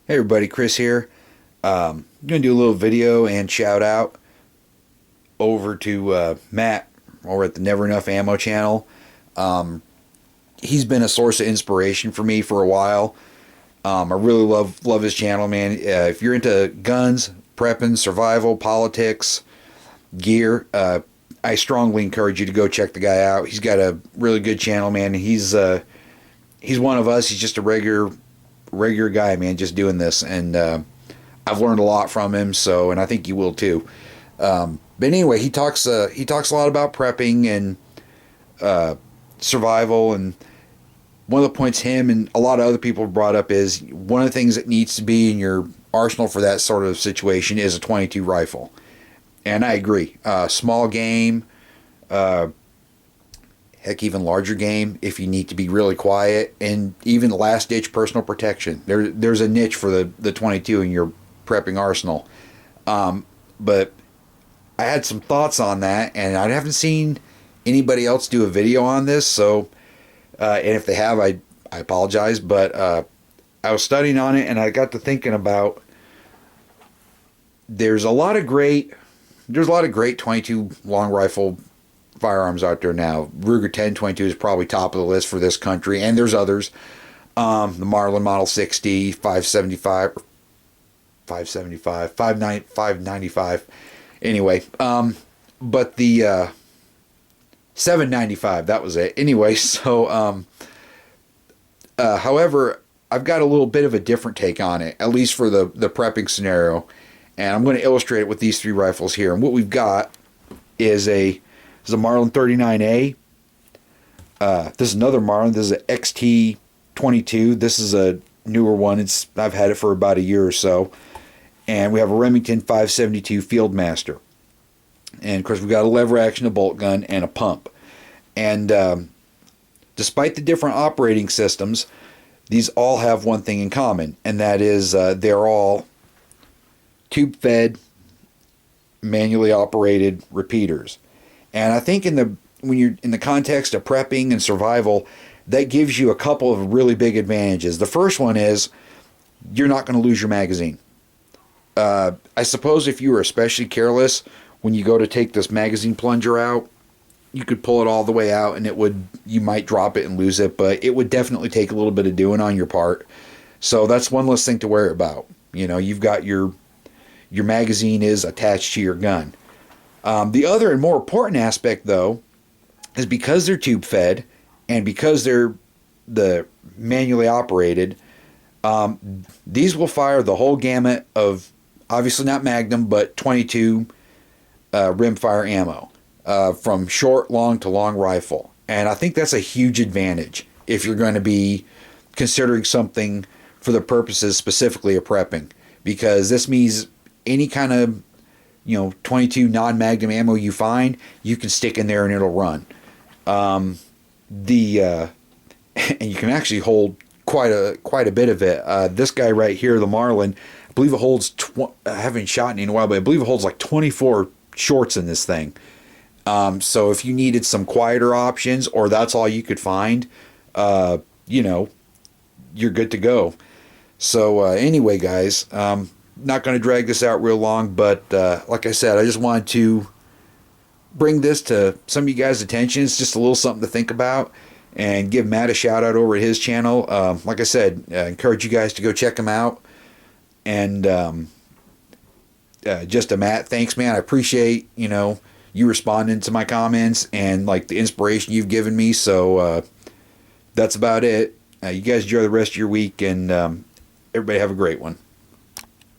Hey everybody, Chris here. I'm going to do a little video and shout out over to Matt over at the Neverenuffammo channel. He's been a source of inspiration for me for a while. I really love his channel, man. If you're into guns, prepping, survival, politics, gear, I strongly encourage you to go check the guy out. He's got a really good channel, man. He's one of us. He's just a regular guy, man, just doing this, and I've learned a lot from him. So, and I think you will too. But anyway, he talks a lot about prepping and survival, and one of the points him and a lot of other people brought up is one of the things that needs to be in your arsenal for that sort of situation is a 22 rifle, and I agree. Small game, heck, even larger game if you need to be really quiet, and even last ditch personal protection. There's a niche for the 22 in your prepping arsenal. But I had some thoughts on that, and I haven't seen anybody else do a video on this. So, and if they have, I apologize. But I was studying on it, and I got to thinking about there's a lot of great 22 long rifle firearms out there now. Ruger 1022 is probably top of the list for this country, and there's others. The Marlin Model 60, 575, 595. Anyway, but the 795, that was it. Anyway, so however, I've got a little bit of a different take on it, at least for the prepping scenario, and I'm going to illustrate it with these three rifles here. And what we've got is a Marlin 39A. This is another Marlin. This is an XT22. This is a newer one. I've had it for about a year or so. And we have a Remington 572 Fieldmaster. And of course we've got a lever action, a bolt gun, and a pump. And despite the different operating systems, these all have one thing in common, and that is they're all tube-fed, manually operated repeaters. And I think when you're in the context of prepping and survival, that gives you a couple of really big advantages. The first one is you're not going to lose your magazine. I suppose if you were especially careless, when you go to take this magazine plunger out, you could pull it all the way out and you might drop it and lose it, but it would definitely take a little bit of doing on your part. So that's one less thing to worry about. You know, you've got your magazine is attached to your gun. The other and more important aspect, though, is because they're tube fed and because they're manually operated, these will fire the whole gamut of, obviously not Magnum, but 22 rimfire ammo, from short, long to long rifle. And I think that's a huge advantage if you're going to be considering something for the purposes specifically of prepping, because this means any kind of 22 non-Magnum ammo you find, you can stick in there and it'll run. And you can actually hold quite a bit of it. This guy right here, the Marlin, I believe it holds, I haven't shot any in a while, but I believe it holds like 24 shorts in this thing. So if you needed some quieter options, or that's all you could find, you're good to go. So anyway, guys, not going to drag this out real long, but like I said, I just wanted to bring this to some of you guys' attention. It's just a little something to think about, and give Matt a shout out over at his channel. Like I said, encourage you guys to go check him out. And just to Matt, thanks, man. I appreciate you responding to my comments and like the inspiration you've given me. So that's about it. You guys enjoy the rest of your week, and everybody have a great one.